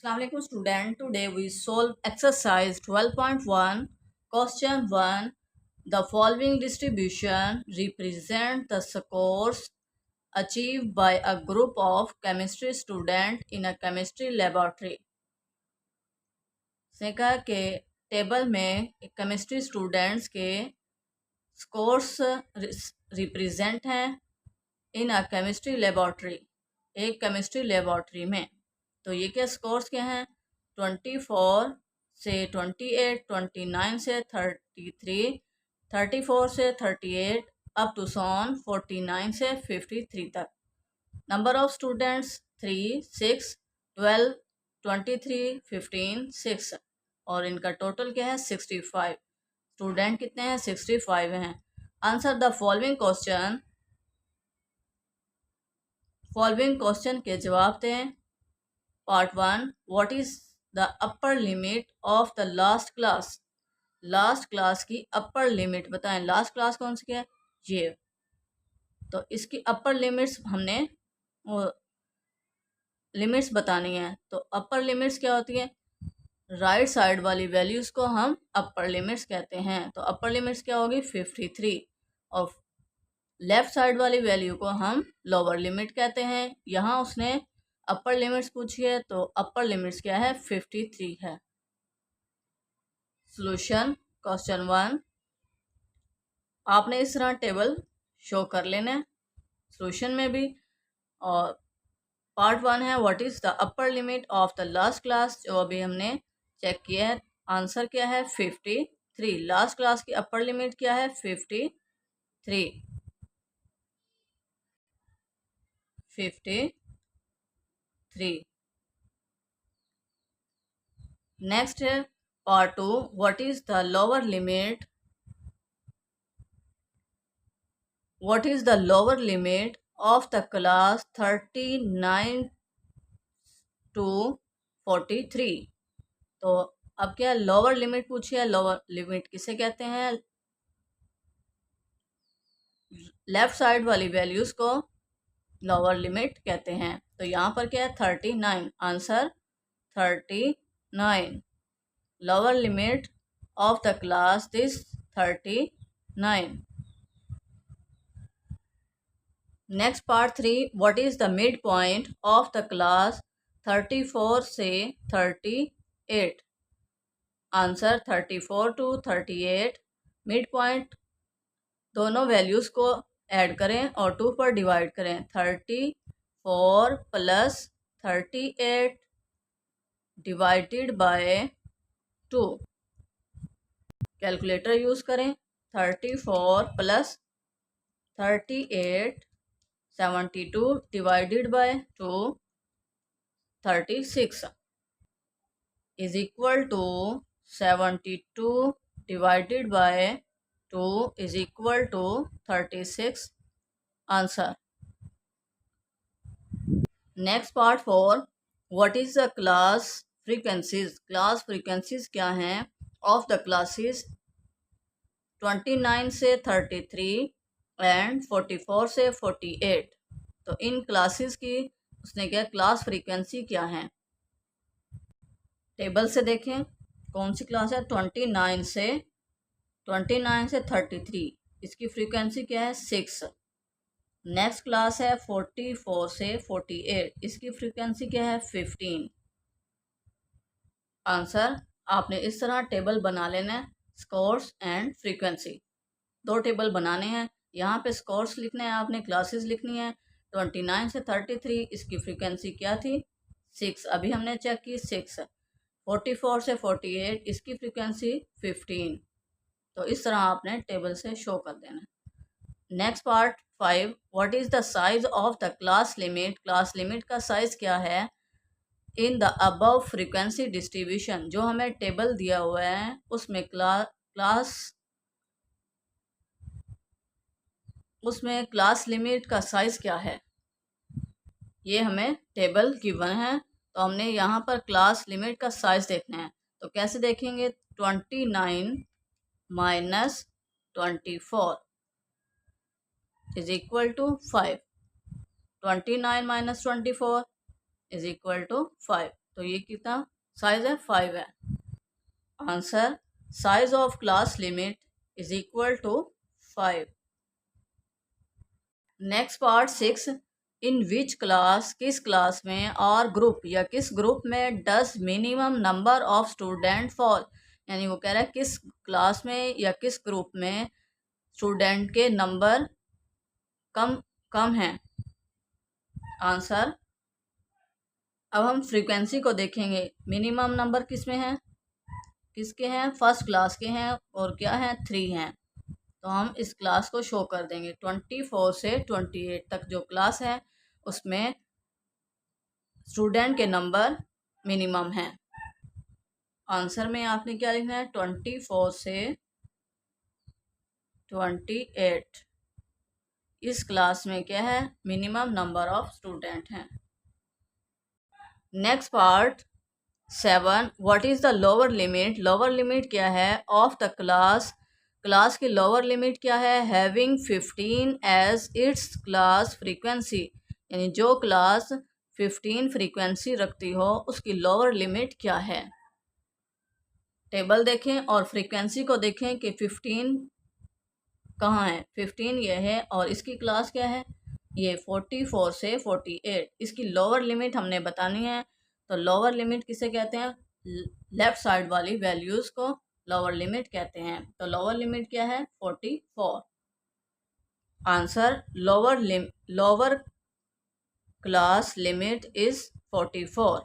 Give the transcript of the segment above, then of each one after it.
Assalamualaikum student. Today we solve exercise 12.1 question 1. The following distribution represent the scores achieved by a group of chemistry student in a chemistry laboratory. इसने कहा कि table में chemistry students के scores represent हैं इन अ chemistry laboratory, एक chemistry laboratory में। तो ये क्या स्कोर्स क्या हैं? 24 से 28, 29 से 33, 34 से 38 अप टू 49 से 53 तक। नंबर ऑफ स्टूडेंट्स 3, 6, 12, 23, 15, 6 और इनका टोटल क्या है 65। स्टूडेंट कितने हैं? 65 हैं। Answer the following question. Following question के जवाब दें। Part 1, what is the upper limit of the last class? Last class की अपर लिमिट बताएं। लास्ट क्लास कौन सी है? ये। तो इसकी अपर लिमिट्स हमने लिमिट्स बतानी है। तो अपर लिमिट्स क्या होती है? राइट साइड वाली वैल्यूज को हम अपर लिमिट्स कहते हैं। तो अपर लिमिट्स क्या होगी? 53। और लेफ्ट साइड वाली वैल्यू को हम लोअर लिमिट कहते हैं। यहाँ उसने अपर लिमिट्स पूछी है तो अपर लिमिट्स क्या है? 53 है। सॉल्यूशन क्वेश्चन 1, आपने इस तरह टेबल शो कर लेना है सॉल्यूशन में भी। और पार्ट 1 है what is the upper limit of the last class, जो अभी हमने चेक किया है। आंसर क्या है? 53। लास्ट क्लास की अपर लिमिट क्या है? 53। 53। नेक्स्ट है part 2, what is the lower limit? What is the lower limit of the class 39 to 43? तो अब क्या लोअर लिमिट पूछी है। लोअर लिमिट किसे कहते हैं? लेफ्ट साइड वाली वैल्यूज को लोअर लिमिट कहते हैं। तो यहाँ पर क्या है? 39। Answer 39। Lower limit of the class this 39। Next part 3, what is the mid point of the class 34 से 38? Answer 34 to 38। मिड पॉइंट दोनों वैल्यूज को ऐड करें और 2 पर डिवाइड करें। 34 plus 38 divided by 2। Calculator use करें। 34 plus 38 72 divided by 2 36 is equal to 72 divided by 2 is equal to 36 answer. Next part 4, what is the class frequencies? Class frequencies क्या हैं of the classes 29 से 33 and 44 से 48? तो इन classes की उसने क्या class frequency क्या है? टेबल से देखें कौन सी क्लास है। 29 से 33, इसकी फ्रीक्वेंसी क्या है? 6। नेक्स्ट क्लास है 44 से 48, इसकी फ्रीक्वेंसी क्या है? 15। आंसर आपने इस तरह टेबल बना लेना है, स्कोर्स एंड फ्रीक्वेंसी। 2 टेबल बनाने हैं। यहाँ पे स्कोर्स लिखने हैं आपने, क्लासेस लिखनी है। 29 से 33 इसकी फ्रीक्वेंसी क्या थी? 6। अभी हमने चेक की 6। 44 से 48 इसकी फ्रीक्वेंसी 15। तो इस तरह आपने टेबल से शो कर देना। Next part 5, what is the size of the class limit? Class limit का साइज क्या है in the above frequency distribution? जो हमें टेबल दिया हुआ है उसमें क्लास लिमिट का साइज क्या है? ये हमें टेबल गिवन है तो हमने यहाँ पर क्लास लिमिट का साइज देखना है। तो कैसे देखेंगे? 29 minus 24 is equal to 5। 29 minus 24 is equal to 5। तो ये कितना साइज है, 5 है। Answer, size of class limit is equal to 5। Next part 6, in which class, किस क्लास में, और ग्रुप या किस ग्रुप में does minimum number of student fall, यानी वो कह रहा है किस क्लास में या किस ग्रुप में स्टूडेंट के नंबर कम कम हैं। आंसर, अब हम फ्रीक्वेंसी को देखेंगे। मिनिमम नंबर किस में है, किसके हैं, फर्स्ट क्लास के हैं, और क्या है, 3 हैं। तो हम इस क्लास को शो कर देंगे। 24 से 28 तक जो क्लास है उसमें स्टूडेंट के नंबर मिनिमम हैं। आंसर में आपने क्या लिखना है, 24 से 28 इस क्लास में क्या है, मिनिमम नंबर ऑफ स्टूडेंट हैं। Next part 7, what is the lower limit, lower limit क्या है ऑफ द क्लास, क्लास की लोअर लिमिट क्या है, having 15 as its class frequency, यानी जो क्लास 15 फ्रीक्वेंसी रखती हो उसकी लोअर लिमिट क्या है। टेबल देखें और फ्रीक्वेंसी को देखें कि 15 कहाँ है, 15 ये है, और इसकी क्लास क्या है, ये 44 से 48, इसकी लोअर लिमिट हमने बतानी है। तो लोअर लिमिट किसे कहते हैं, लेफ्ट साइड वाली वैल्यूज़ को लोअर लिमिट कहते हैं। तो लोअर लिमिट क्या है, 44। Answer, lower class limit is 44।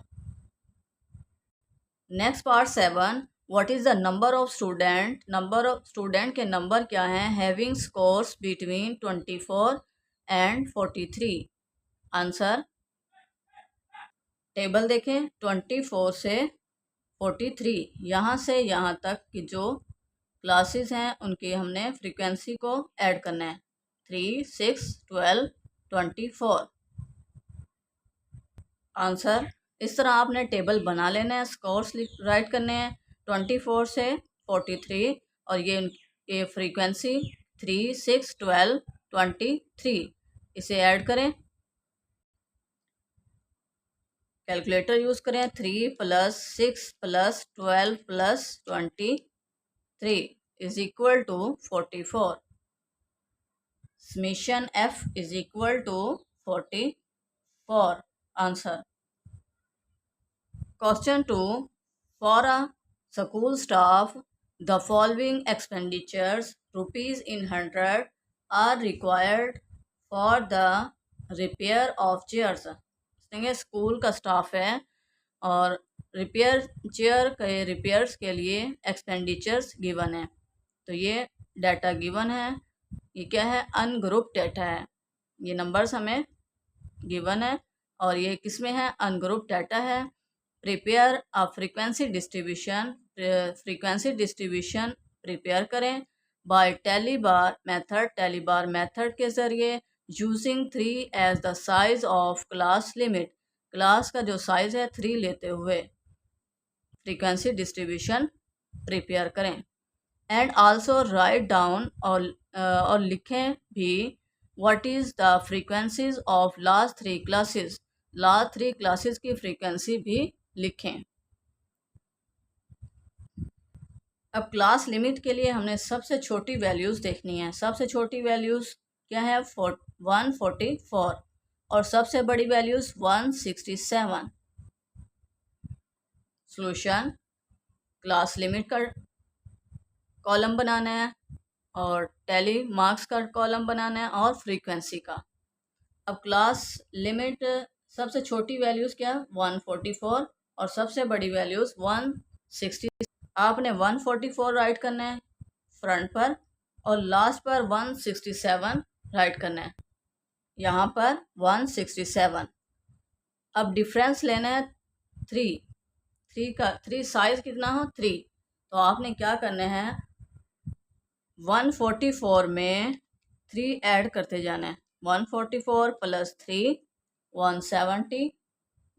Next part 7, what is the number of student, number of student के नंबर क्या हैं having scores between 24 and 43। Answer, table देखें, 24 से 43, यहाँ से यहाँ तक की जो क्लासेस हैं उनकी हमने फ्रीक्वेंसी को ऐड करना है, 3, 6, 12, 24। आंसर, इस तरह आपने टेबल बना लेना है, स्कोर्स राइट करने हैं 24 से 43, और ये फ्रीक्वेंसी 3, 6, 12, 23, इसे ऐड करें, कैलकुलेटर यूज़ करें, 3 + 6 + 12 + 23 is equal to 44। Summation F is equal to 44। Answer, question 2, for a school staff the following expenditures rupees in hundred are required for the repair of chairs। देखेंगे school का staff है और chair के repairs के लिए expenditures given है। तो ये डाटा गिवन है, ये क्या है, अनग्रुप डाटा है, ये नंबर्स हमें गिवन है और ये किस में है, अनग्रुप डाटा है। Prepare a frequency distribution prepare करें बाय टेली बार मेथड के ज़रिए, using 3 as the size of class limit, class का जो साइज़ है 3 लेते हुए फ्रीक्वेंसी डिस्ट्रीब्यूशन प्रिपेयर करें। एंड आल्सो राइट डाउन, और लिखें भी, what is the frequencies of last 3 classes, last 3 classes की फ्रीक्वेंसी भी लिखें। अब क्लास लिमिट के लिए हमने सबसे छोटी वैल्यूज़ देखनी है। सबसे छोटी वैल्यूज़ क्या है, 144, और सबसे बड़ी वैल्यूज़ 167। सॉल्यूशन, क्लास लिमिट का कॉलम बनाना है और टैली मार्क्स का कॉलम बनाना है और फ्रीक्वेंसी का। अब क्लास लिमिट सबसे छोटी वैल्यूज़ क्या, 144, और सबसे बड़ी वैल्यूज़ 160। आपने 144 राइट करना है फ्रंट पर और लास्ट पर 167 राइट करना है, यहाँ पर 167। अब डिफरेंस लेना है 3 साइज कितना हो, 3, तो आपने क्या करना है, 144 में 3 ऐड करते जाना है, 144 + 3 170,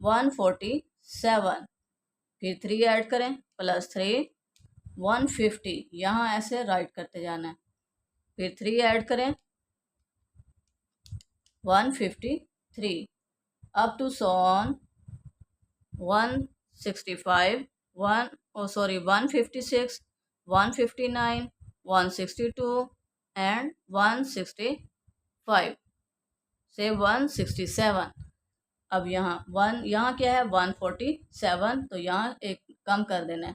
147, फिर 3 ऐड करें +3 150, यहाँ ऐसे राइट करते जाना है, फिर 3 ऐड करें 153, up to so on 65 156 159 162 and 165 से 167। अब यहाँ क्या है 147, तो यहाँ एक कम कर देना है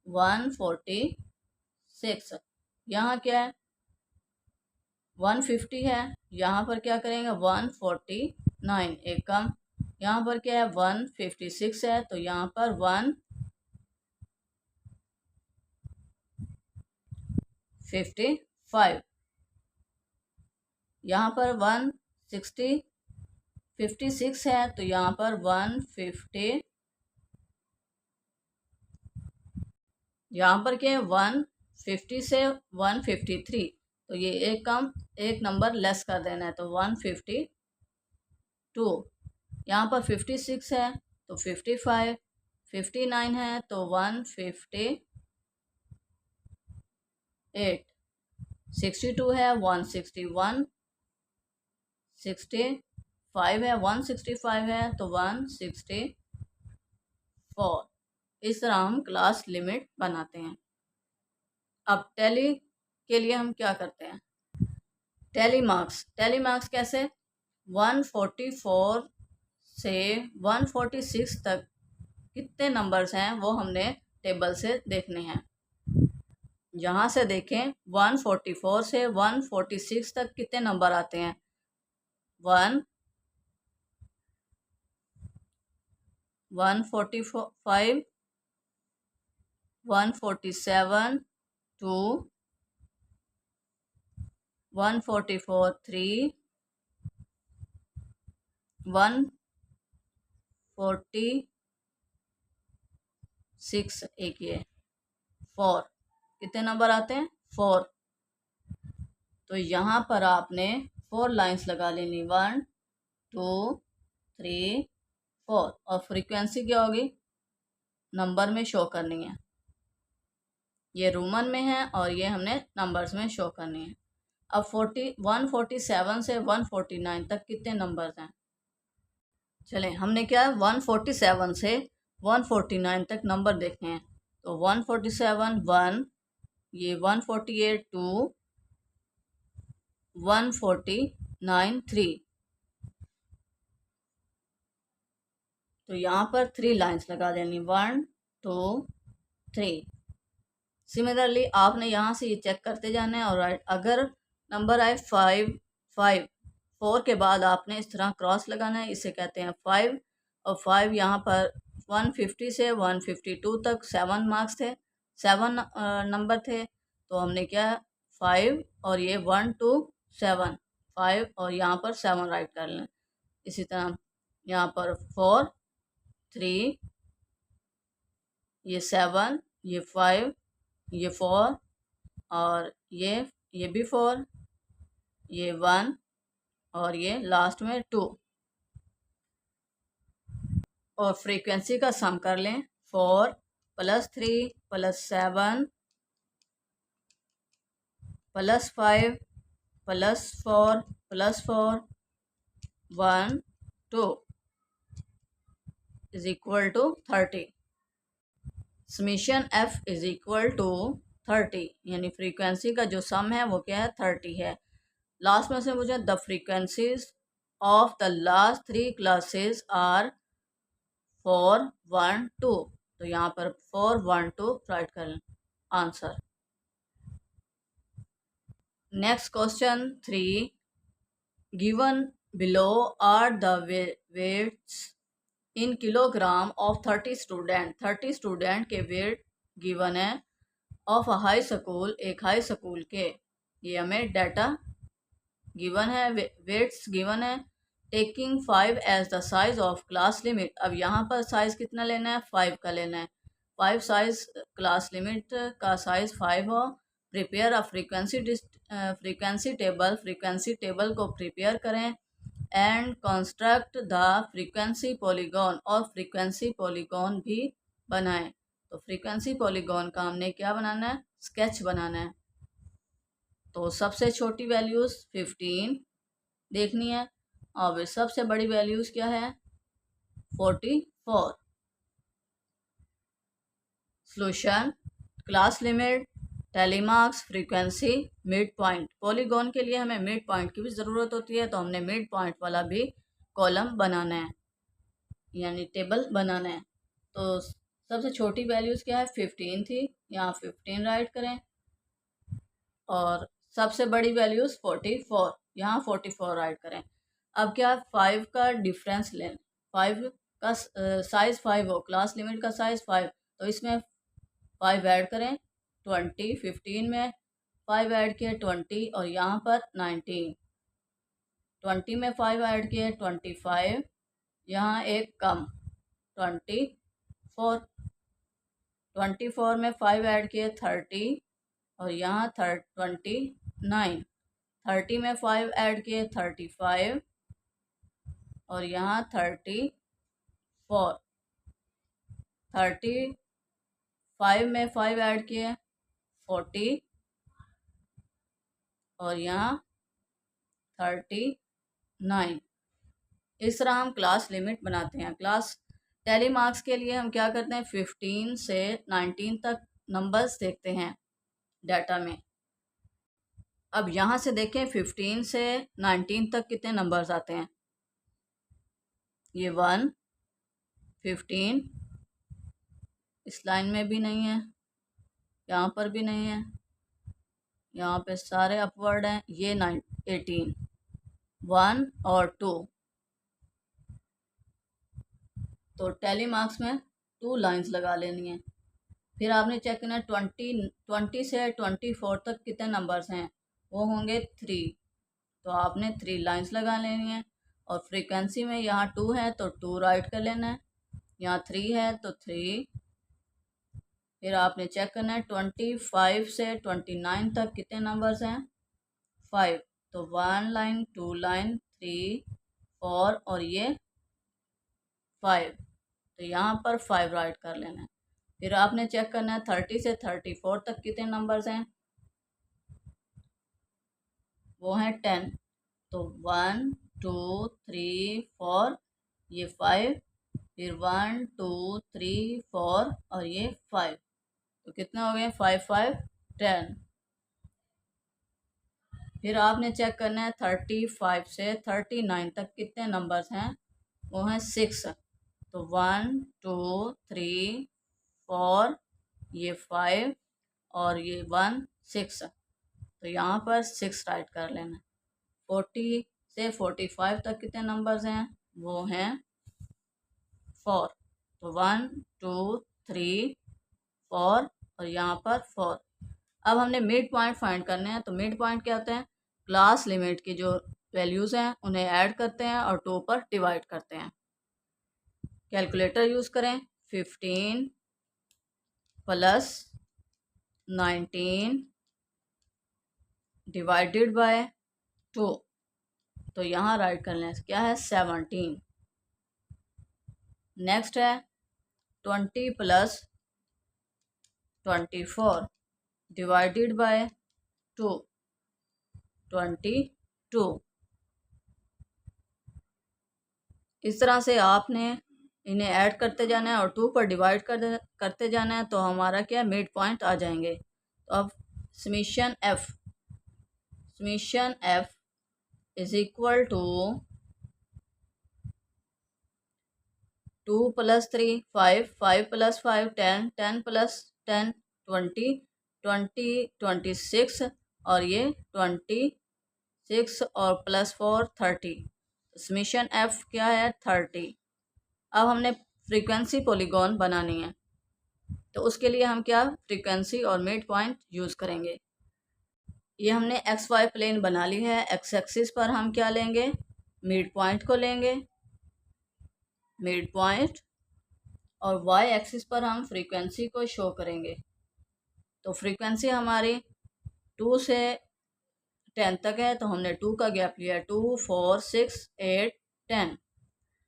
146। यहाँ क्या है 150 है, यहाँ पर क्या करेंगे 149 एक कम। यहाँ पर क्या है 156 है, तो यहाँ पर 155। यहाँ पर 156 है, तो यहाँ पर 150। यहाँ पर क्या है 150 से 153, तो ये एक कम एक नंबर लेस कर देना है, तो 152। यहाँ पर 56 है तो 55, 59 है तो 158, 62 है 161, 65 है 165 है तो 164। इस तरह हम क्लास लिमिट बनाते हैं। अब टैली के लिए हम क्या करते हैं, टैली मार्क्स कैसे 144 से 146 तक कितने नंबर्स हैं वो हमने टेबल से देखने हैं। यहाँ से देखें 144 से 146 तक कितने नंबर आते हैं 145 147 2 144 3 146 एक ये 4 कितने नंबर आते हैं 4। तो यहाँ पर आपने 4 लाइंस लगा लेनी 1 2 3 4 और फ्रीक्वेंसी क्या होगी नंबर में शो करनी है। ये रोमन में है और ये हमने नंबर्स में शो करनी है। अब 147 से 149 तक कितने नंबर्स हैं, चलें हमने क्या 147 से 149 तक नंबर देखे हैं। तो 147 1, ये 148 2, 149 3। तो यहाँ पर 3 लाइंस लगा देनी 1 2 3। सिमिलरली आपने यहाँ से ये चेक करते जाना है और अगर नंबर आए 4 के बाद आपने इस तरह क्रॉस लगाना है, इसे कहते हैं 5। और 5 यहाँ पर 150 से 152 तक 7 मार्क्स थे, 7 नंबर थे। तो हमने क्या 5 और ये 1 2 7 5 और यहाँ पर 7 राइट कर लें। इसी तरह यहाँ पर 4 3, ये 7, ये 5, ये 4 और ये भी 4, ये 1 और ये लास्ट में 2। और फ्रीक्वेंसी का सम कर लें 4 + 3 + 7 + 5 + 4 + 4 1 2 is equal to 30। Summation F is equal to 30, यानी फ्रीक्वेंसी का जो सम है वो क्या है 30 है। लास्ट में से मुझे the frequencies of the last 3 classes are 4 1 2, तो यहाँ पर 4 1 2 राइट कर लें answer. Next question 3, given below are the weights in kilogram of 30 student. 30 student के वेट गिवन है ऑफ अ हाई स्कूल, एक हाई स्कूल के। ये हमें डाटा गिवन है, वेट्स गिवन है। Taking 5 as the size of class limit. अब यहाँ पर साइज कितना लेना है 5 का लेना है। 5 साइज क्लास लिमिट का साइज 5 हो। प्रिपेयर अ फ्रीक्वेंसी टेबल को प्रिपेयर करें and construct the frequency polygon, और फ्रीक्वेंसी पॉलीगॉन भी बनाएं। तो फ्रीक्वेंसी पॉलीगॉन का हमने क्या बनाना है स्केच बनाना है। तो सबसे छोटी वैल्यूज़ 15 देखनी है और सबसे बड़ी वैल्यूज़ क्या है 44। Solution, class limit, tally marks, frequency, mid point. Polygon के लिए हमें मिड पॉइंट की भी ज़रूरत होती है, तो हमने मिड पॉइंट वाला भी कॉलम बनाना है, यानी टेबल बनाना है। तो सबसे छोटी वैल्यूज़ क्या है, 15 थी, यहाँ 15 राइट करें, और सबसे बड़ी वैल्यूज़ 44, यहाँ 44 राइट करें। अब क्या, 5 का डिफरेंस लें, 5 का साइज़ 5 हो, क्लास लिमिट का साइज़ 5, तो इसमें 5 ऐड करें, 20, 15 में 5 ऐड किए 20, और यहाँ पर 19, 20 में 5 ऐड किए 25, यहाँ एक कम 24, 24 में 5 ऐड किए 30, और यहाँ 29, 30 में 5 ऐड किए 35, और यहाँ 34, 35 में 5 ऐड किए 40, और यहाँ 39। इस तरह हम क्लास लिमिट बनाते हैं। क्लास टैली मार्क्स के लिए हम क्या करते हैं, 15 से 19 तक नंबर्स देखते हैं डाटा में। अब यहाँ से देखें 15 से 19 तक कितने नंबर्स आते हैं, ये 1, 15, इस लाइन में भी नहीं है, यहाँ पर भी नहीं है, यहाँ पे सारे अपवर्ड हैं, ये 18, 1 और 2, तो टैली मार्क्स में 2 लाइंस लगा लेनी है। फिर आपने चेक करना है 20 से 24 तक कितने नंबर्स हैं, वो होंगे 3, तो आपने 3 लाइंस लगा लेनी है। और फ्रीक्वेंसी में यहाँ 2 है तो 2 राइट कर लेना है, यहाँ 3 है तो 3। फिर आपने चेक करना है 25 से 29 तक कितने नंबर्स हैं, 5, तो 1 लाइन, 2 लाइन, 3, 4, और ये 5, तो यहाँ पर 5 राइट कर लेना है। फिर आपने चेक करना है 30 से 34 तक कितने नंबर्स हैं, वो हैं 10, तो 1, 2, 3, 4, ये 5, फिर 1, 2, 3, 4, और ये 5, तो कितने हो गए, 5, 5, 10। फिर आपने चेक करना है 35 से 39 तक कितने नंबर्स हैं, वो हैं 6, तो 1, 2, 3, 4, ये 5, और ये 1, 6, तो यहाँ पर 6 राइट कर लेना। 40 से 45 तक कितने नंबर्स हैं, वो हैं 4, तो 1, 2, 3, 4, और यहाँ पर 4। अब हमने मिड पॉइंट फाइंड करने हैं, तो मिड पॉइंट क्या होते हैं, क्लास लिमिट की जो वैल्यूज़ हैं उन्हें ऐड करते हैं और 2 पर डिवाइड करते हैं। कैलकुलेटर यूज़ करें, 15 प्लस 19 डिवाइडेड बाय 2, तो यहाँ राइट कर लें, क्या है 17। नेक्स्ट है 20 प्लस 24 डिवाइडेड बाय 2, 22। इस तरह से आपने इन्हें ऐड करते जाना है और 2 पर डिवाइड करते जाना है, तो हमारा क्या मिड पॉइंट आ जाएंगे। तो अब summation F is equal to 2 plus 3 5, 5 plus 5 10, 10 plus 10 20, 20 26, और ये 26 और प्लस 4 30। समीशन एफ क्या है, 30। अब हमने फ्रीक्वेंसी पॉलीगॉन बनानी है, तो उसके लिए हम क्या फ्रीक्वेंसी और मिड पॉइंट यूज़ करेंगे। ये हमने एक्स वाई प्लेन बना ली है। एक्स एक्सिस पर हम क्या लेंगे, मिड पॉइंट को लेंगे, मिड पॉइंट, और वाई एक्सिस पर हम फ्रीक्वेंसी को शो करेंगे। तो फ्रीक्वेंसी हमारी 2 से 10 तक है, तो हमने 2 का गैप लिया, 2, 4, 6, 8, 10,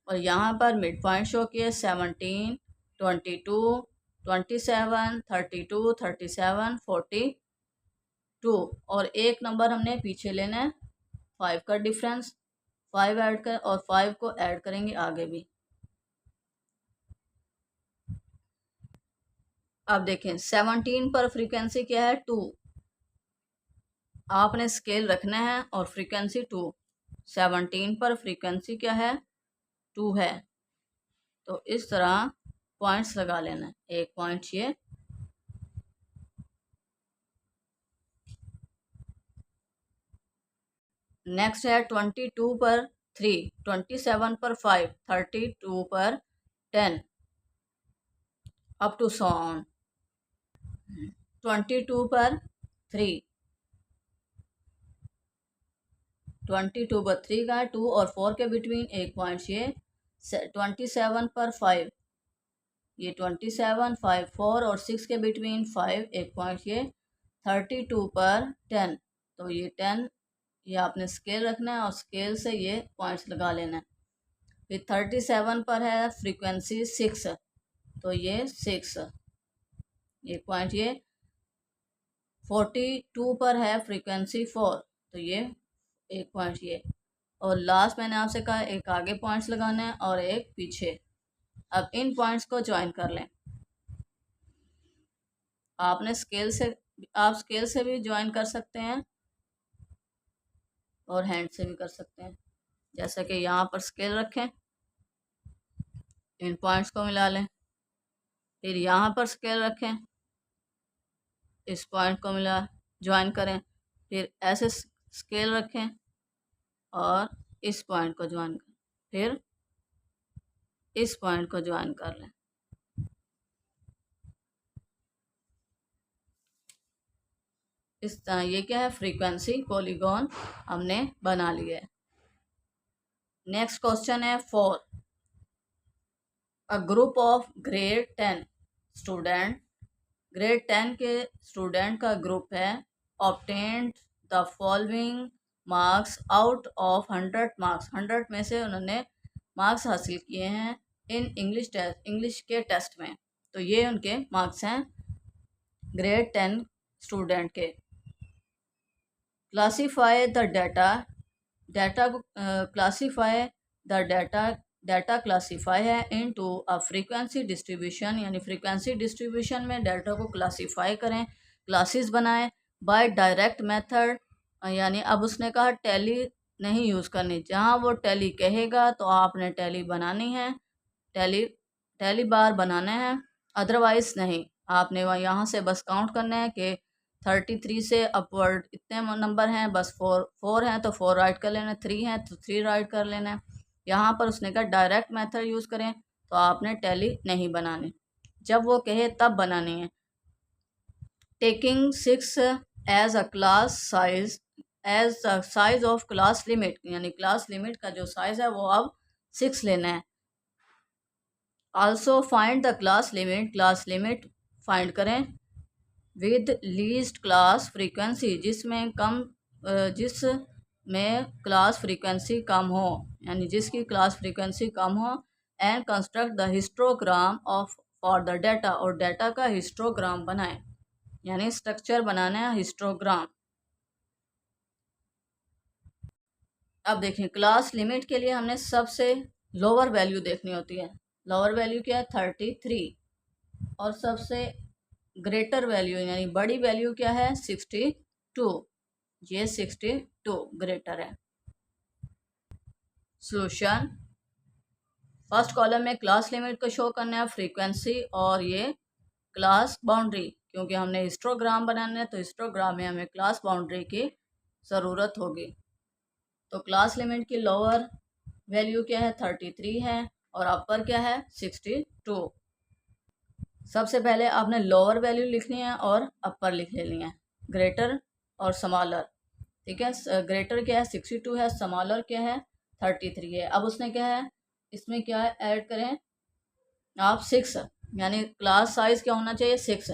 और यहाँ पर मिड पॉइंट शो किए 17, 22, 27, 32, 37, 42, और एक नंबर हमने पीछे लेना है 5 का डिफरेंस, 5 ऐड कर और 5 को ऐड करेंगे आगे भी। अब देखें 17 पर फ्रीक्वेंसी क्या है 2, आपने स्केल रखना है और फ्रीक्वेंसी 2, 17 पर फ्रीक्वेंसी क्या है 2 है, तो इस तरह पॉइंट्स लगा लेना, एक पॉइंट ये, नेक्स्ट है 22 पर 3, 27 पर 5, 32 पर 10 अप टू सो ऑन, 22 पर 3, 22 पर 3 का है, 2 और 4 के बिटवीन एक पॉइंट ये, 27 पर 5, ये 27, 5, 4 और 6 के बिटवीन 5 एक पॉइंट ये, 32 पर 10, तो ये 10, ये आपने स्केल रखना है और स्केल से ये पॉइंट्स लगा लेना है। फिर 37 पर है फ्रीक्वेंसी 6, तो ये 6 एक पॉइंट ये, 42 पर है फ्रीक्वेंसी 4, तो ये एक पॉइंट ये, और लास्ट मैंने आपसे कहा एक आगे पॉइंट्स लगाना है और एक पीछे। अब इन पॉइंट्स को ज्वाइन कर लें, आपने स्केल से, आप स्केल से भी ज्वाइन कर सकते हैं और हैंड से भी कर सकते हैं। जैसा कि यहाँ पर स्केल रखें, इन पॉइंट्स को मिला लें, फिर यहाँ पर स्केल रखें, इस पॉइंट को मिला ज्वाइन करें, फिर ऐसे स्केल रखें और इस पॉइंट को ज्वाइन करें, फिर इस पॉइंट को ज्वाइन कर लें। इस तरह ये क्या है फ्रीक्वेंसी पॉलीगॉन हमने बना लिया है। नेक्स्ट क्वेश्चन है 4, a group of grade 10 student, grade 10 के स्टूडेंट का ग्रुप है, obtained the following marks out of 100 marks, 100 में से उन्होंने मार्क्स हासिल किए हैं इन इंग्लिश टेस्ट, इंग्लिश के टेस्ट में, तो ये उनके मार्क्स हैं ग्रेड 10 स्टूडेंट के। क्लासीफाई द डाटा, डाटा को classify the data, data classify है इनटू अ फ्रीक्वेंसी डिस्ट्रीब्यूशन, यानी फ्रीक्वेंसी डिस्ट्रीब्यूशन में डाटा को क्लासीफाई करें, क्लासेस बनाएं बाय डायरेक्ट मेथड, यानी अब उसने कहा टैली नहीं यूज़ करनी, जहाँ वो टैली कहेगा तो आपने टैली बनानी है, टैली टैली बार बनाने हैं, अदरवाइज़ नहीं, आपने वह यहाँ से बस काउंट करना है कि 33 से अपवर्ड इतने नंबर हैं, बस 4 हैं तो 4 राइट कर लेना, 3 हैं तो 3 राइट कर लेना है। यहाँ पर उसने कहा डायरेक्ट मेथड यूज़ करें, तो आपने टैली नहीं बनानी, जब वो कहे तब बनानी है। Taking 6 as a class size, as the size of class limit, यानी क्लास लिमिट का जो साइज़ है वो अब 6 लेना है। Also find the class limit find करें विद लीस्ट क्लास फ्रीक्वेंसी, जिसमें कम जिसमें क्लास फ्रीक्वेंसी कम हो, यानी जिसकी क्लास फ्रीक्वेंसी कम हो, and construct the histogram of for the data, और डाटा का हिस्टोग्राम बनाएं, यानी स्ट्रक्चर बनाना है हिस्टोग्राम। अब देखें क्लास लिमिट के लिए हमने सबसे लोअर वैल्यू देखनी होती है, लोअर वैल्यू क्या है 33, और सबसे ग्रेटर वैल्यू यानी बड़ी वैल्यू क्या है 62, ये 62 ग्रेटर है। सॉल्यूशन, फर्स्ट कॉलम में क्लास लिमिट को शो करना है फ्रीक्वेंसी और ये क्लास बाउंड्री, क्योंकि हमने हिस्टोग्राम बनाना है तो हिस्टोग्राम में हमें क्लास बाउंड्री की ज़रूरत होगी। तो क्लास लिमिट की लोअर वैल्यू क्या है 33 है और अपर क्या है 62। सबसे पहले आपने लोअर वैल्यू लिखनी है और अपर लिख लेनी है, ग्रेटर और स्मॉलर, ठीक है। ग्रेटर क्या है 62 है, स्मॉलर क्या है 33 है। अब उसने क्या है इसमें क्या है ऐड करें आप 6, यानी क्लास साइज क्या होना चाहिए 6,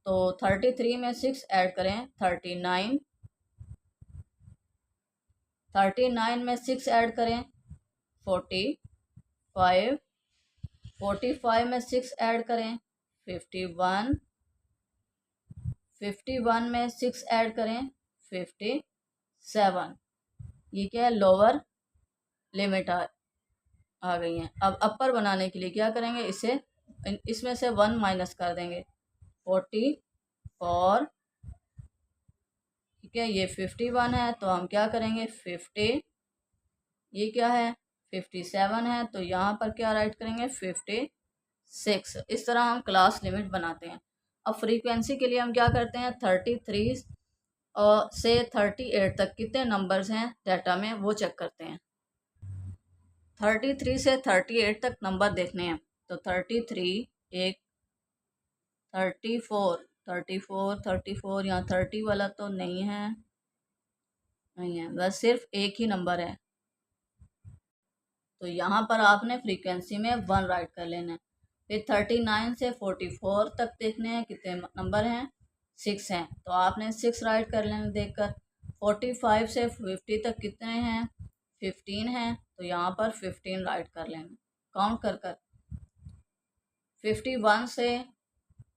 तो 33 में 6 ऐड करें 39, 39 में 6 ऐड करें 45, 45 में 6 ऐड करें 51, 51 में 6 ऐड करें 57। ये क्या है लोअर लिमिट आ गई हैं। अब अपर बनाने के लिए क्या करेंगे, इसे इसमें से 1 माइनस कर देंगे, 44, ठीक है, ये 51 है, तो हम क्या करेंगे 50, ये क्या है 57 है, तो यहाँ पर क्या राइट करेंगे 56। इस तरह हम क्लास लिमिट बनाते हैं। अब फ्रीक्वेंसी के लिए हम क्या करते हैं 33 और से 38 तक कितने नंबर्स हैं डाटा में वो चेक करते हैं। 33 से 38 तक नंबर देखने हैं, तो 33 एक, 34 यहाँ 30 वाला तो नहीं है, नहीं है, बस सिर्फ एक ही नंबर है, तो यहाँ पर आपने फ्रीक्वेंसी में 1 राइट कर लेना है। फिर 39 से 44 तक देखने हैं कितने नंबर हैं 6 हैं, तो आपने 6 राइट कर लेना देखकर। 45 से 50 तक कितने हैं 15 हैं, तो यहाँ पर 15 राइट कर लेना काउंट कर कर। 51 से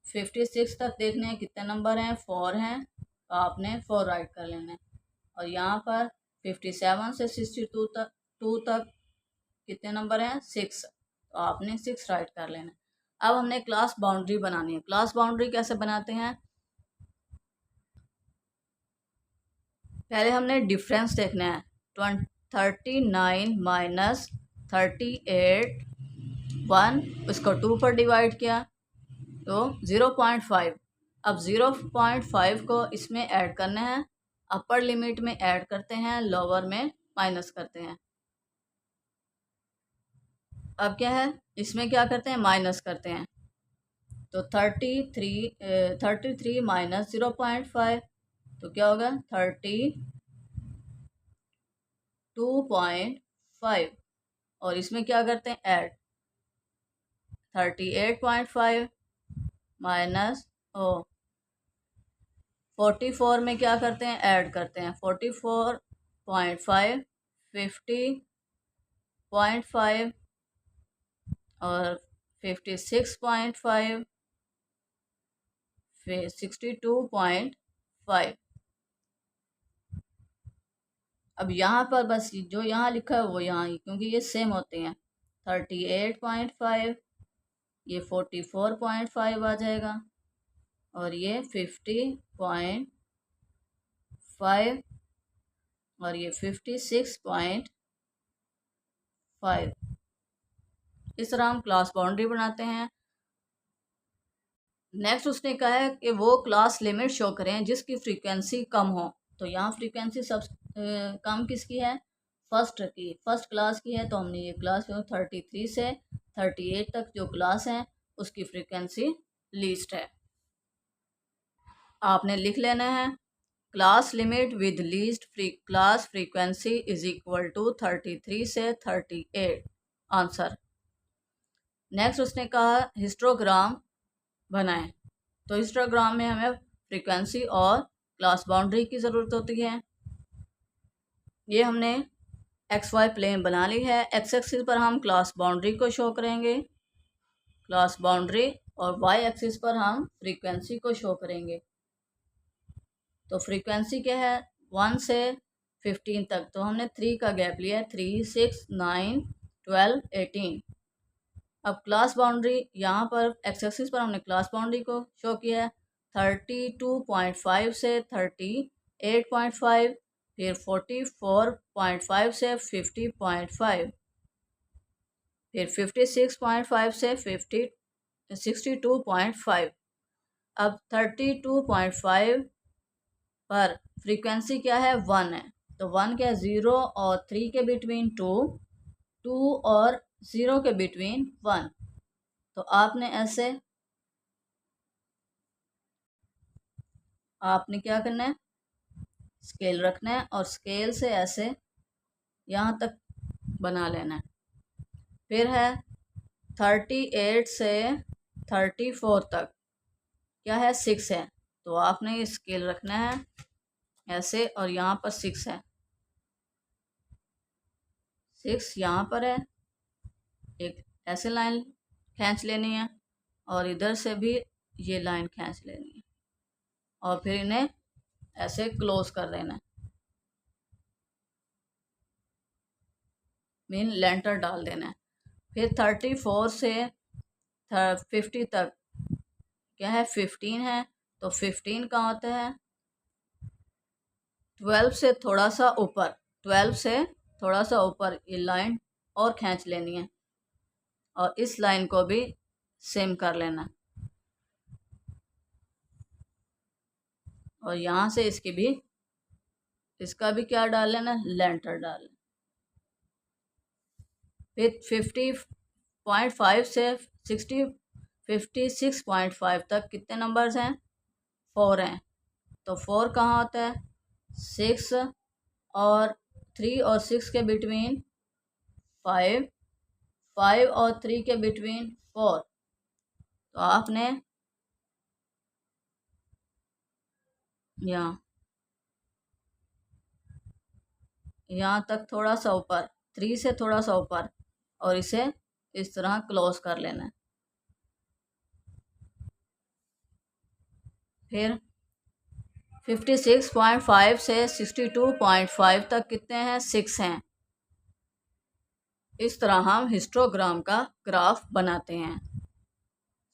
56 तक देखने हैं कितने नंबर हैं 4 हैं, तो आपने 4 राइट कर लेना है। और यहाँ पर 57 से 62 तक कितने नंबर हैं 6, तो आपने 6 राइट कर लेना। अब हमने क्लास बाउंड्री बनानी है। क्लास बाउंड्री कैसे बनाते हैं, पहले हमने डिफरेंस देखना है। 39 माइनस 38 1, उसको 2 पर डिवाइड किया तो 0.5। अब 0.5 को इसमें ऐड करना है, अपर लिमिट में ऐड करते हैं, लोअर में माइनस करते हैं। अब क्या है इसमें क्या करते हैं माइनस करते हैं, तो 33 माइनस 0.5 तो क्या होगा 32.5, और इसमें क्या करते हैं ऐड 38.5 माइनस 44 में क्या करते हैं ऐड करते हैं 44.5, 50.5 और 56.5, फिर 62.5। अब यहाँ पर बस जो यहाँ लिखा है वो यहाँ ही, क्योंकि ये सेम होते हैं। 38.5 ये 44.5 आ जाएगा, और ये 50.5 और ये 56.5। इस तरह हम क्लास बाउंड्री बनाते हैं। नेक्स्ट उसने कहा है कि वो क्लास लिमिट शो करें जिसकी फ्रीक्वेंसी कम हो, तो यहाँ फ्रीक्वेंसी सब कम किसकी है फर्स्ट की, फर्स्ट क्लास की है, तो हमने ये क्लास 33 से 38 तक जो क्लास है उसकी फ्रीक्वेंसी लीस्ट है। आपने लिख लेना है class limit with least class frequency is equal to 33 से 38 आंसर। नेक्स्ट उसने कहा हिस्टोग्राम बनाएं, तो हिस्टोग्राम में हमें फ्रीक्वेंसी और क्लास बाउंड्री की ज़रूरत होती है। ये हमने एक्स वाई प्लेन बना ली है। एक्स एक्सिस पर हम क्लास बाउंड्री को शो करेंगे क्लास बाउंड्री, और वाई एक्सिस पर हम फ्रीक्वेंसी को शो करेंगे। तो फ्रीक्वेंसी क्या है 1 से 15 तक, तो हमने 3 का गैप लिया है 3, 6, 9, 12, 18। अब क्लास बाउंड्री यहाँ पर एक्स एक्सिस पर हमने क्लास बाउंड्री को शो किया है 32.5 से 38.5, फिर 44.5 से 50.5, फिर 56.5 से 62.5। अब 32.5 पर फ्रीक्वेंसी क्या है 1 है, तो 1 क्या 0 और 3 के बिटवीन 2, 2 और 0 के बिटवीन 1। तो आपने ऐसे आपने क्या करना है स्केल रखना है, और स्केल से ऐसे यहाँ तक बना लेना है। फिर है 38 से 34 तक क्या है 6 है, तो आपने ये स्केल रखना है ऐसे, और यहाँ पर 6 है, 6 यहाँ पर है, एक ऐसे लाइन खींच लेनी है, और इधर से भी ये लाइन खींच लेनी है, और फिर इन्हें ऐसे क्लोज कर देना है, मीन लेंटर डाल देना है। फिर 34 से 50 तक क्या है 15 है, तो 15 कहाँ होता है 12 से थोड़ा सा ऊपर, 12 से थोड़ा सा ऊपर ये लाइन और खींच लेनी है और इस लाइन को भी सेम कर लेना और यहाँ से इसका भी क्या डाल लेना लेंटर डाल। फिर 50.5 से 56.5 तक कितने नंबर्स हैं 4 हैं, तो 4 कहाँ होता है 6 और 3 और 6 के बिटवीन 5, 5 और 3 के बिटवीन 4, तो आपने यहाँ तक थोड़ा सा ऊपर 3 से थोड़ा सा ऊपर और इसे इस तरह क्लोज कर लेना है। फिर 56.5 से 62.5 तक कितने हैं 6 हैं। इस तरह हम हिस्टोग्राम का ग्राफ बनाते हैं।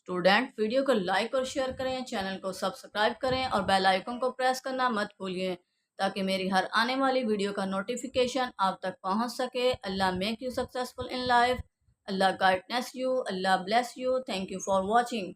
स्टूडेंट वीडियो को लाइक और शेयर करें, चैनल को सब्सक्राइब करें और बेल आइकन को प्रेस करना मत भूलिए ताकि मेरी हर आने वाली वीडियो का नोटिफिकेशन आप तक पहुंच सके। अल्लाह make you successful in life, अल्लाह गाइडनेस यू, अल्लाह bless you. Thank you for watching.